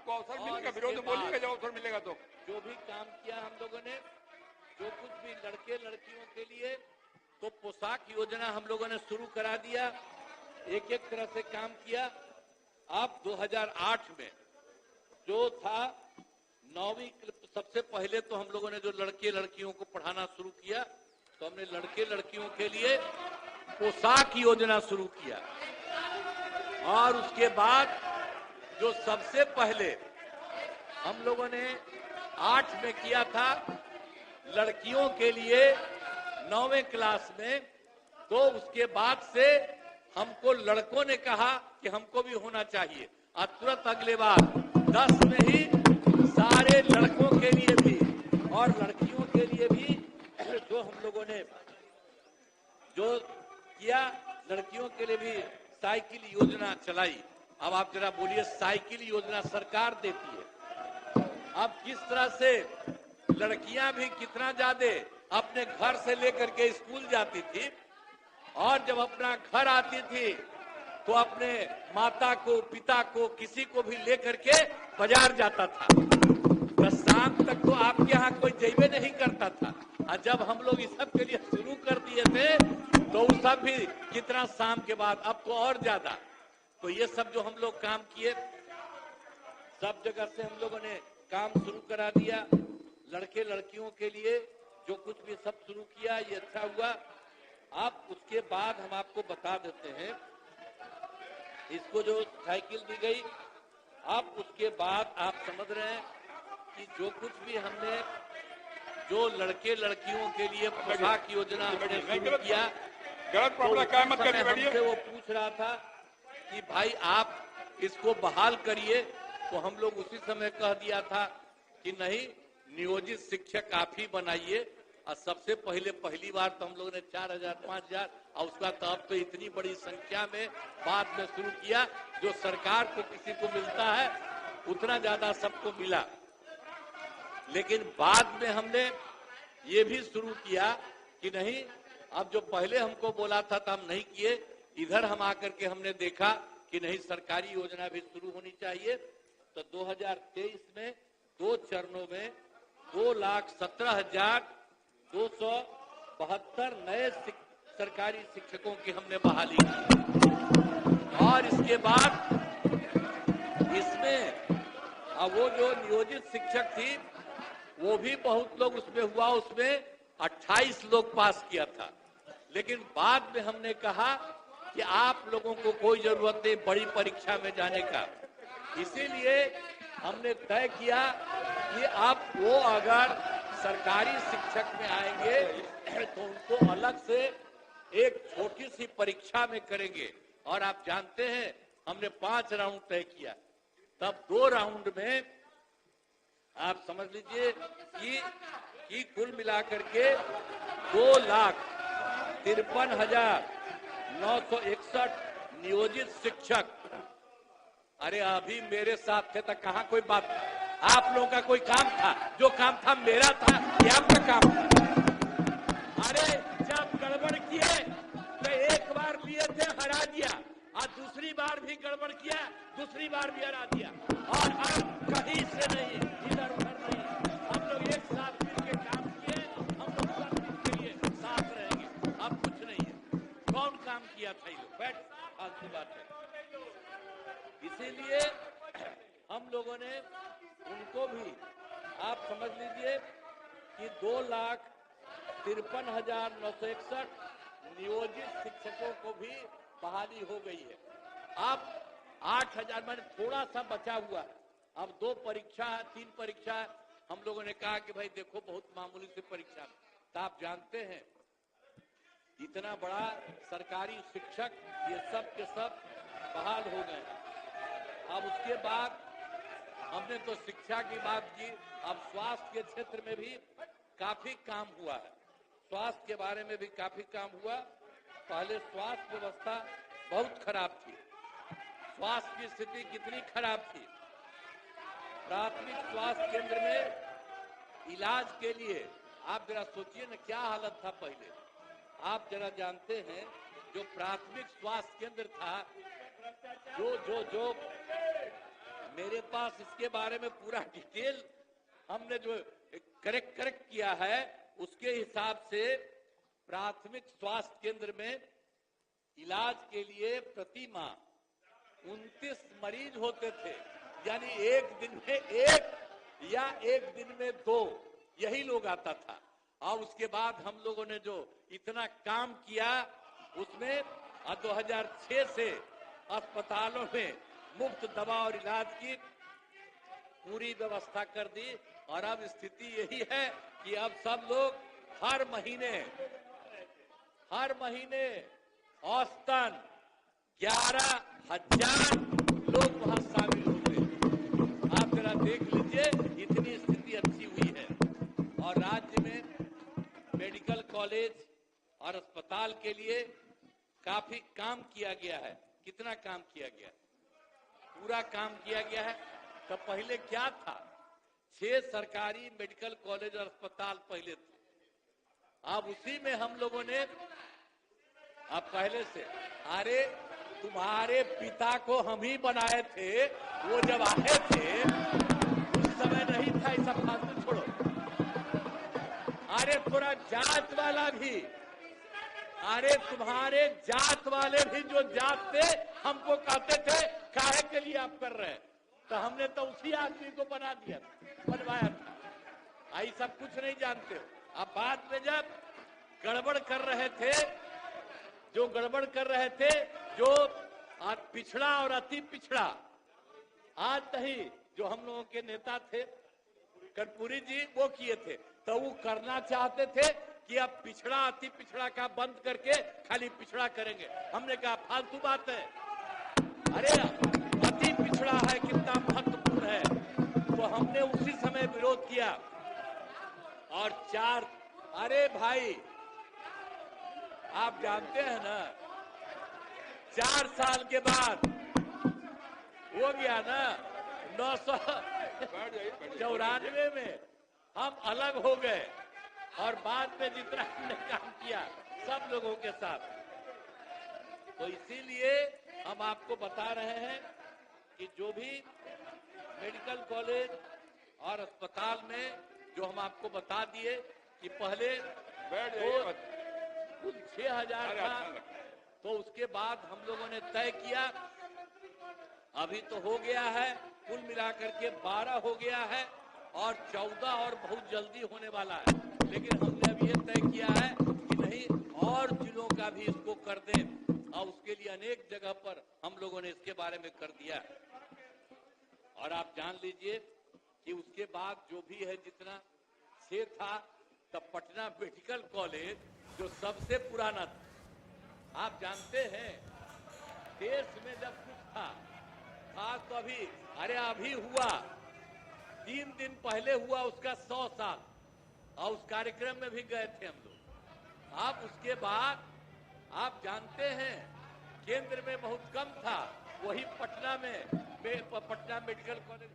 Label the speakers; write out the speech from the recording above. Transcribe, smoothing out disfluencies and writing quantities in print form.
Speaker 1: आपको अवसर मिलेगा, विरोध में बोलिएगा जब अवसर मिलेगा तो।
Speaker 2: जो भी काम किया हम लोगों ने, जो कुछ भी लड़के लड़कियों के लिए, तो पोशाक योजना हम लोगों ने शुरू करा दिया, एक एक तरह से काम किया। अब 2008 में जो था 9वीं, सबसे पहले तो हम लोगों ने जो लड़के लड़कियों को पढ़ाना शुरू किया, तो हमने लड़के लड़कियों के लिए पोशाक योजना शुरू किया। और उसके बाद जो सबसे पहले हम लोगों ने 8 में किया था लड़कियों के लिए 9वें क्लास में, तो उसके बाद से हमको लड़कों ने कहा कि हमको भी होना चाहिए, और तुरंत अगले बार 10 में ही सारे लड़कों के लिए भी और लड़कियों के लिए भी जो हम लोगों ने जो किया, लड़कियों के लिए भी साइकिल योजना चलाई। अब आप जरा बोलिए, साइकिल योजना सरकार देती है। अब किस तरह से लड़कियां भी कितना ज्यादा अपने घर से लेकर के स्कूल जाती थी, और जब अपना घर आती थी तो अपने माता को, पिता को, किसी को भी लेकर के बाजार जाता था। तो शाम तक तो आपके यहाँ कोई जैबे नहीं करता था, और जब हम लोग इस सब के लिए शुरू कर दिए थे तो उस सब भी कितना शाम के बाद, अब तो और ज्यादा। तो ये सब जो हम लोग काम किए, सब जगह से हम लोगों ने काम शुरू करा दिया। लड़के लड़कियों के लिए जो कुछ भी सब शुरू किया, ये अच्छा हुआ। अब उसके बाद हम आपको बता देते हैं, इसको जो साइकिल दी गई, अब उसके बाद आप समझ रहे हैं कि जो कुछ भी हमने जो लड़के लड़कियों के लिए पोशाक योजना हमने शुरू किया, तो हमसे वो पूछ रहा था कि भाई आप इसको बहाल करिए, तो हम लोग उसी समय कह दिया था कि नहीं, नियोजित शिक्षक आप ही बनाइए। और सबसे पहले पहली बार तो हम लोगों ने 4000 5000, और उसका तो अब तो इतनी बड़ी संख्या में बाद में शुरू किया। जो सरकार को किसी को मिलता है उतना ज्यादा सबको मिला। लेकिन बाद में हमने ये भी शुरू किया कि नहीं, अब जो पहले हमको बोला था तो हम नहीं किए, इधर हम आकर के हमने देखा कि नहीं, सरकारी योजना भी शुरू होनी चाहिए। तो 2023 में 2 चरणों में 2,17,272 नए सरकारी शिक्षकों की हमने बहाली की। और इसके बाद इसमें वो जो नियोजित शिक्षक थी, वो भी बहुत लोग उसमें हुआ, उसमें 28 लोग पास किया था। लेकिन बाद में हमने कहा कि आप लोगों को कोई जरूरत नहीं बड़ी परीक्षा में जाने का, इसीलिए हमने तय किया कि आप वो अगर सरकारी शिक्षक में आएंगे तो उनको अलग से एक छोटी सी परीक्षा में करेंगे। और आप जानते हैं हमने 5 राउंड तय किया, तब 2 राउंड में आप समझ लीजिए कि कुल मिलाकर के 2,53,961 नियोजित शिक्षक। अरे अभी मेरे साथ थे तो कहां कोई बात, आप लोगों का कोई काम था? जो काम था मेरा था, ये आपका काम था। अरे जब गड़बड़ किए तो एक बार लिए थे, हरा दिया, और दूसरी बार भी गड़बड़ किया, दूसरी बार भी हरा दिया। और अब कहीं से नहीं, इधर उधर नहीं, हम लोग एक साथ मिलकर काम किए। हम लोग सब के लिए साथ रहेंगे, अब कुछ नहीं है। कौन काम किया था? ये बैठ, फालतू बात है। इसीलिए हम लोगों ने उनको भी, आप समझ लीजिए कि 2,53,961 नियोजित शिक्षकों को भी बहाली हो गई है। अब 8,000 मैंने थोड़ा सा बचा हुआ है। अब 2 परीक्षा, 3 परीक्षा हम लोगों ने कहा कि भाई देखो बहुत मामूली सी परीक्षा, तो आप जानते हैं इतना बड़ा सरकारी शिक्षक ये सब के सब बहाल हो गए। अब उसके बाद हमने तो शिक्षा की बात की, अब स्वास्थ्य के क्षेत्र में भी काफी काम हुआ है। स्वास्थ्य के बारे में भी काफी काम हुआ। पहले स्वास्थ्य व्यवस्था बहुत खराब थी। स्वास्थ्य की स्थिति कितनी खराब थी। प्राथमिक स्वास्थ्य केंद्र में इलाज के लिए आप जरा सोचिए ना क्या हालत था पहले। आप जरा जानते हैं जो प्राथमिक स्वास्थ्य केंद्र था, जो मेरे पास इसके बारे में पूरा डिटेल हमने जो करेक्ट किया है, उसके हिसाब से प्राथमिक स्वास्थ्य केंद्र में इलाज के लिए प्रति माह 29 मरीज होते थे, यानी एक दिन में एक या एक दिन में 2 यही लोग आता था। और उसके बाद हम लोगों ने जो इतना काम किया, उसमें 2006 से अस्पतालों में मुफ्त दवा और इलाज की पूरी व्यवस्था कर दी। और अब स्थिति यही है कि अब सब लोग हर महीने औसतन 11,000 लोग वहां शामिल होते हैं। आप जरा देख लीजिए, इतनी स्थिति अच्छी हुई है। और राज्य में मेडिकल कॉलेज और अस्पताल के लिए काफी काम किया गया है। कितना काम किया गया? पूरा काम किया गया है। तो पहले क्या था? 6 सरकारी मेडिकल कॉलेज और अस्पताल पहले थे। अब उसी में हम लोगों ने अब पहले से, अरे तुम्हारे पिता को हम ही बनाए थे, वो जब आए थे उस समय नहीं था। ऐसा फालतू छोड़ो। अरे थोड़ा जात वाला भी, अरे तुम्हारे जात वाले भी जो जात थे हमको कहते थे काहे के लिए आप कर रहे हैं, तो हमने तो उसी आदमी को बनवाया था। ऐसा कुछ नहीं जानते हो। अब बाद में जब गड़बड़ कर रहे थे, जो पिछड़ा और अति पिछड़ा, आज नहीं, जो हम लोगों के नेता थे कर्पूरी जी, वो किए थे, तो वो करना चाहते थे कि अब पिछड़ा अति पिछड़ा का बंद करके खाली पिछड़ा करेंगे। हमने कहा फालतू बात है। अरे अति पिछड़ा है कितना महत्वपूर्ण है, तो हमने उसी समय विरोध किया। और अरे भाई आप जानते हैं ना, 4 साल के बाद हो गया ना 994 में हम अलग हो गए। और बाद में जितना हमने काम किया सब लोगों के साथ, तो इसीलिए हम आपको बता रहे हैं कि जो भी मेडिकल कॉलेज और अस्पताल में जो हम आपको बता दिए कि पहले कुल 6,000 था, तो उसके बाद हम लोगों ने तय किया, अभी तो हो गया है, कुल मिलाकर के 12 हो गया है और 14 और बहुत जल्दी होने वाला है। लेकिन हमने अब ये तय किया है कि नहीं, और जिलों का भी इसको कर दें, और उसके लिए अनेक जगह पर हम लोगों ने इसके बारे में कर दिया। और आप जान लीजिए कि उसके बाद जो भी है जितना से था, तब पटना मेडिकल कॉलेज जो सबसे पुराना था, आप जानते हैं देश में जब कुछ था तो अभी हुआ 3 दिन पहले हुआ उसका 100 साल, और उस कार्यक्रम में भी गए थे हम लोग। अब उसके बाद आप जानते हैं केंद्र में बहुत कम था, वही पटना में पटना मेडिकल कॉलेज